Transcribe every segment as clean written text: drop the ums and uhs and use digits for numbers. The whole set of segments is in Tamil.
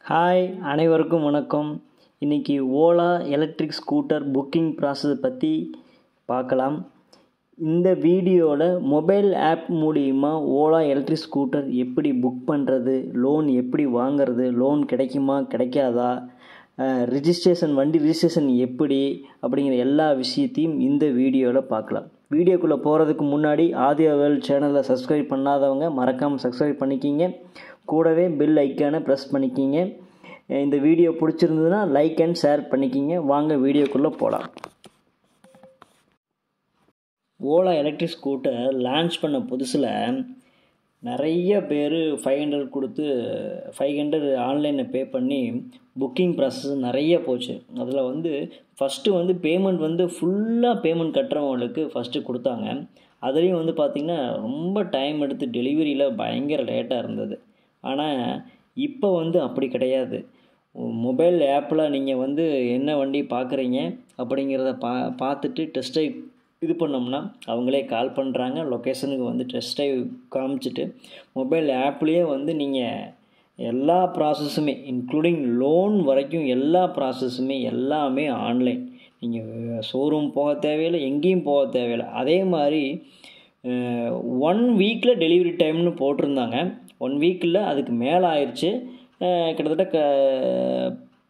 ஹாய், அனைவருக்கும் வணக்கம். இன்றைக்கி Ola electric scooter booking process பற்றி பார்க்கலாம். இந்த வீடியோவில் மொபைல் ஆப் மூலிமா ஓலா எலக்ட்ரிக் ஸ்கூட்டர் எப்படி புக் பண்ணுறது, லோன் எப்படி வாங்கிறது, லோன் கிடைக்குமா கிடைக்காதா, வண்டி ரிஜிஸ்ட்ரேஷன் எப்படி அப்படிங்கிற எல்லா விஷயத்தையும் இந்த வீடியோவில் பார்க்கலாம். வீடியோக்குள்ளே போகிறதுக்கு முன்னாடி ஆதியா வேர்ல்ட் சேனலை சப்ஸ்கிரைப் பண்ணாதவங்க மறக்காமல் சப்ஸ்கிரைப் பண்ணிக்கிங்க. கூடவே பெல் ஐக்கானை ப்ரெஸ் பண்ணிக்கிங்க. இந்த வீடியோ பிடிச்சிருந்ததுன்னா லைக் அண்ட் ஷேர் பண்ணிக்கிங்க. வாங்க வீடியோக்குள்ளே போகலாம். ஓலா எலக்ட்ரிக் ஸ்கூட்டர் லான்ச் பண்ண புதுசில் நிறைய பேர் 500 கொடுத்து 500 ஆன்லைனில் பே பண்ணி புக்கிங் ப்ராசஸ் நிறைய போச்சு. அதில் ஃபஸ்ட்டு பேமெண்ட் ஃபுல்லாக பேமெண்ட் கட்டுறவங்களுக்கு ஃபஸ்ட்டு கொடுத்தாங்க. அதுலேயும் பார்த்திங்கன்னா ரொம்ப டைம் எடுத்து டெலிவரியில் பயங்கர லேட்டாக இருந்தது. ஆனால் இப்போ அப்படி கிடையாது. மொபைல் ஆப்பில் நீங்கள் என்ன வண்டி பார்க்குறீங்க அப்படிங்கிறத பார்த்துட்டு டெஸ்ட் ட்ரைவ் இது பண்ணோம்னா அவங்களே கால் பண்ணுறாங்க. லொக்கேஷனுக்கு டெஸ்ட் ட்ரைவ் காமிச்சிட்டு மொபைல் ஆப்லேயே நீங்கள் எல்லா ப்ராசஸுமே இன்க்ளூடிங் லோன் வரைக்கும் எல்லா ப்ராசஸுமே எல்லாமே ஆன்லைன். நீங்கள் ஷோரூம் போக தேவையில்லை, எங்கேயும் போக தேவையில்லை. அதே மாதிரி 1 வீக்கில் டெலிவரி டைம்னு போட்டிருந்தாங்க. 1 வீக்கில் அதுக்கு மேலே ஆயிடுச்சு. கிட்டத்தட்ட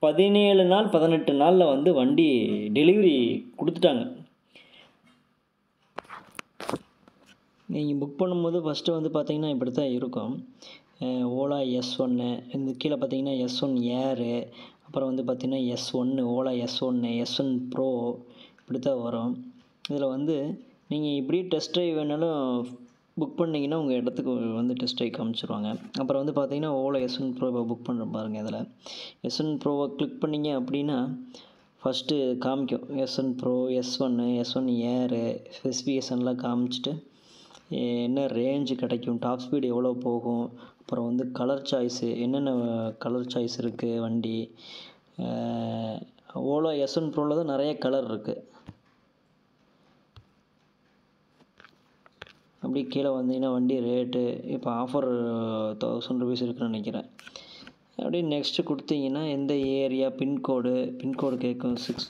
17 நாள் 18 நாளில் வண்டி டெலிவரி கொடுத்துட்டாங்க. நீங்கள் புக் பண்ணும்போது ஃபஸ்ட்டு பார்த்தீங்கன்னா இப்படி தான் இருக்கும். ஓலா S1 இந்த கீழே பார்த்தீங்கன்னா S1 ஏரு, அப்புறம் பார்த்தீங்கன்னா S1 ஓலா S1 ப்ரோ இப்படி தான் வரும். இதில் நீங்கள் இப்படியே டெஸ்ட் ட்ரைவ் வேணாலும் புக் பண்ணிங்கன்னா உங்கள் இடத்துக்கு டெஸ்ட் ட்ரைவ் காமிச்சிருவாங்க. அப்புறம் பார்த்தீங்கன்னா ஓலா S1 ப்ரோவை புக் பண்ணுற பாருங்கள். இதில் S1 ப்ரோவை கிளிக் பண்ணிங்க அப்படின்னா ஃபஸ்ட்டு காமிக்கும் S1 ப்ரோ, S1 ஏரு ஸ்பெசிஃபிகேஷன்லாம் காமிச்சிட்டு என்ன ரேஞ்சு கிடைக்கும், டாப் ஸ்பீடு எவ்வளோ போகும், அப்புறம் கலர் சாய்ஸு என்னென்ன கலர் சாய்ஸ் இருக்குது வண்டி. ஓலா S1 ப்ரோவில் தான் நிறைய கலர் இருக்குது. அப்படி கீழே வந்தீங்கன்னா வண்டி ரேட்டு இப்போ ஆஃபர் 1000 rupees இருக்குன்னு நினைக்கிறேன். அப்படியே நெக்ஸ்ட்டு கொடுத்தீங்கன்னா எந்த ஏரியா பின்கோடு கேட்கும். 6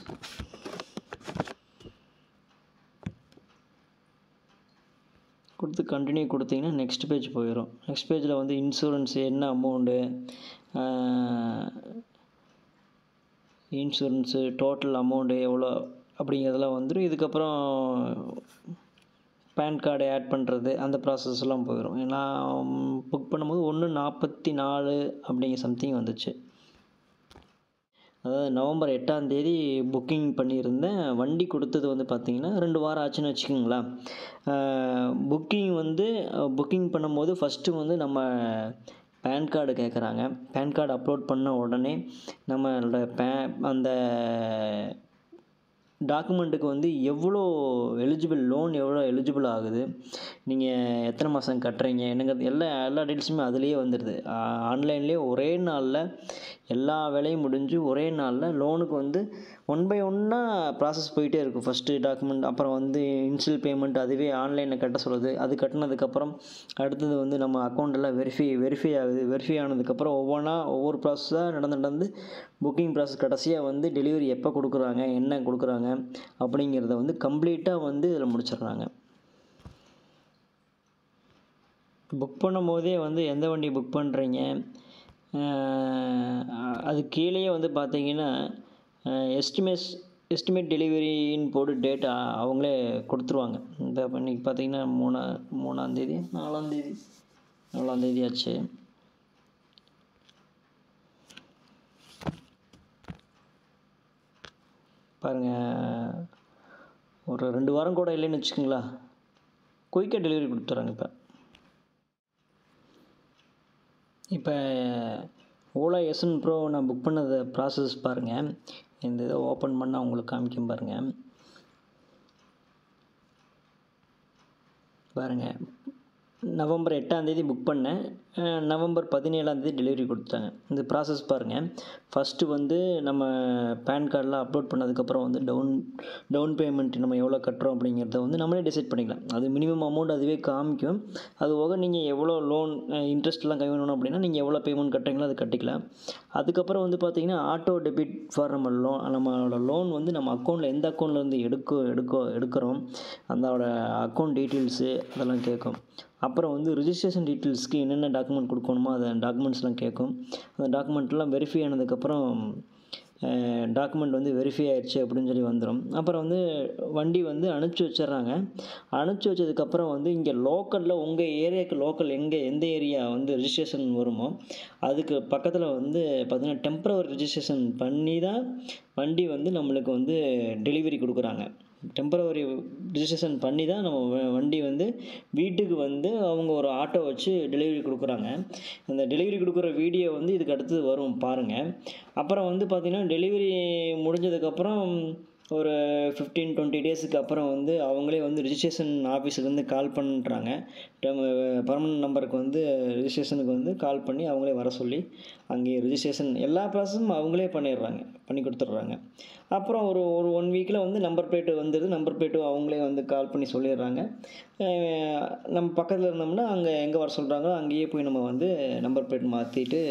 கொடுத்து கண்டினியூ கொடுத்தீங்கன்னா நெக்ஸ்ட் பேஜ் போயிடும். நெக்ஸ்ட் பேஜில் இன்சூரன்ஸு என்ன அமௌண்ட்டு, இன்சூரன்ஸு டோட்டல் அமௌண்ட்டு எவ்வளோ அப்படிங்கிறதெல்லாம் வந்துடும். இதுக்கப்புறம் பேன் கார்டு ஆட் பண்ணுறது அந்த ப்ராசஸ்லாம் போயிடும். நான் புக் பண்ணும்போது 1/44 அப்படிங்கிற சம்திங் வந்துச்சு. அதாவது நவம்பர் 8ஆம் தேதி புக்கிங் பண்ணியிருந்தேன். வண்டி கொடுத்தது பார்த்திங்கன்னா 2 வாரம் ஆச்சுன்னு வச்சுக்கோங்களேன். புக்கிங் பண்ணும்போது ஃபஸ்ட்டு நம்ம பேன் கார்டு கேட்குறாங்க. பேன் கார்டு அப்லோட் பண்ண உடனே நம்மளோட அந்த டாக்குமெண்ட்டுக்கு எவ்வளோ லோன் எவ்வளோ எலிஜிபிள் ஆகுது, நீங்கள் எத்தனை மாதம் கட்டுறீங்க என்னங்கிறது எல்லா டீட்டெயில்ஸுமே அதுலேயே வந்துடுது. ஆன்லைன்லேயே ஒரே நாளில் எல்லா வேலையும் முடிஞ்சு ஒரே நாளில் லோனுக்கு 1 by 1 ப்ராசஸ் போயிட்டே இருக்கும். ஃபஸ்ட்டு டாக்குமெண்ட், அப்புறம் இனிஷியல் பேமெண்ட் அதுவே ஆன்லைனில் கட்ட சொல்லுது. அது கட்டினதுக்கப்புறம் அடுத்தது நம்ம அக்கௌண்ட்டெல்லாம் வெரிஃபை ஆகுது. வெரிஃபை ஆனதுக்கப்புறம் ஒவ்வொரு ப்ராசஸாக நடந்து புக்கிங் ப்ராசஸ் கடைசியாக டெலிவரி எப்போ கொடுக்குறாங்க, என்ன கொடுக்குறாங்க அப்படிங்கிறத கம்ப்ளீட்டாக இதில் முடிச்சிடுறாங்க. புக் பண்ணும் போதே எந்த வண்டி புக் பண்ணுறீங்க, அது கீழேயே பார்த்தீங்கன்னா எஸ்டிமேட் டெலிவரின்னு போட்டு டேட் அவங்களே கொடுத்துருவாங்க. இந்த இன்றைக்கி பார்த்தீங்கன்னா 3ஆம் தேதி 4ஆம் தேதி ஆச்சு. பாருங்கள், ஒரு 2 வாரம் கூட இல்லைன்னு வச்சுக்கோங்களா, குயிக்காக டெலிவரி கொடுத்துட்றாங்க. இப்போ ஓலா S1 ப்ரோ நான் புக் பண்ணத ப்ராசஸ் பாருங்கள். இந்த இதை ஓப்பன் பண்ணால் உங்களுக்கு காமிக்கும் பாருங்கள். நவம்பர் 8ஆம் தேதி புக் பண்ணேன். நவம்பர் 17ஆம் தேதி டெலிவரி கொடுத்தாங்க. இந்த ப்ராசஸ் பாருங்கள். ஃபஸ்ட்டு நம்ம பேன் கார்டெலாம் அப்லோட் பண்ணதுக்கப்புறம் டவுன் பேமெண்ட் நம்ம எவ்வளோ கட்டுறோம் அப்படிங்கிறத நம்மளே டிசைட் பண்ணிக்கலாம். அது மினிமம் அமௌண்ட் அதுவே காமிக்கும். அது போக நீங்கள் எவ்வளோ லோன் இன்ட்ரெஸ்ட்லாம் கம்மி பண்ணணும் அப்படின்னா நீங்கள் எவ்வளோ பேமெண்ட் கட்டுறீங்களோ அது கட்டிக்கலாம். அதுக்கப்புறம் வந்து பார்த்திங்கன்னா ஆட்டோ டெபிட் ஃபார் நம்மளோட லோன் வந்து நம்ம அக்கௌண்ட்டில் எந்த அக்கௌண்ட்லேருந்து எடுக்கிறோம் அதோட அக்கௌண்ட் டீட்டெயில்ஸு அதெல்லாம் கேட்கும். அப்புறம் வந்து ரிஜிஸ்ட்ரேஷன் டீட்டெயில்ஸ்க்கு என்னென்ன டாக்குமெண்ட் கொடுக்கணுமோ அதை டாக்குமெண்ட்ஸ்லாம் கேட்கும். அந்த டாக்குமெண்ட்லாம் வெரிஃபை ஆனதுக்கப்புறம் டாக்குமெண்ட் வந்து வெரிஃபை ஆயிடுச்சு அப்படின்னு சொல்லி வந்துடும். அப்புறம் வந்து வண்டி வந்து அனுப்பிச்சி வச்சிடுறாங்க. அனுப்பிச்சி வச்சதுக்கப்புறம் வந்து இங்கே லோக்கலில் உங்கள் ஏரியாவுக்கு லோக்கல் எந்த ஏரியா வந்து ரிஜிஸ்ட்ரேஷன் வருமோ அதுக்கு பக்கத்தில் வந்து பார்த்திங்கன்னா டெம்பரவரி ரிஜிஸ்ட்ரேஷன் பண்ணி தான் வண்டி வந்து நம்மளுக்கு வந்து டெலிவரி கொடுக்குறாங்க. டெம்பரவரி ரிஜிஸ்ட்ரேஷன் பண்ணி தான் நம்ம வண்டி வந்து வீட்டுக்கு வந்து அவங்க ஒரு ஆட்டோ வச்சு டெலிவரி கொடுக்குறாங்க. அந்த டெலிவரி கொடுக்குற வீடியோ வந்து இதுக்கு அடுத்தது வரும் பாருங்கள். அப்புறம் வந்து பார்த்திங்கன்னா டெலிவரி முடிஞ்சதுக்கப்புறம் ஒரு 15-20 டேஸுக்கு அப்புறம் வந்து அவங்களே வந்து ரிஜிஸ்ட்ரேஷன் ஆஃபீஸுலேருந்து கால் பண்ணுறாங்க. பர்மனெண்ட் நம்பருக்கு வந்து ரிஜிஸ்ட்ரேஷனுக்கு வந்து கால் பண்ணி அவங்களே வர சொல்லி அங்கே ரிஜிஸ்ட்ரேஷன் எல்லா ப்ராசஸும் அவங்களே பண்ணி கொடுத்துட்றாங்க. அப்புறம் ஒரு 1 வீக்கில் வந்து நம்பர் பிளேட்டு வந்துடுது. நம்பர் பிளேட்டும் அவங்களே வந்து கால் பண்ணி சொல்லிடுறாங்க. நம்ம பக்கத்தில் இருந்தோம்னா அங்கே எங்கே வர சொல்கிறாங்களோ அங்கேயே போய் நம்ம வந்து நம்பர் பிளேட் மாற்றிட்டு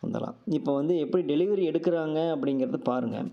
வந்துடலாம். இப்போ வந்து எப்படி டெலிவரி எடுக்கிறாங்க அப்படிங்கிறத பாருங்கள்.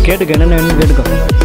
கேட்டுக்க என்னென்ன வேணும்னு கேட்டுக்கோ.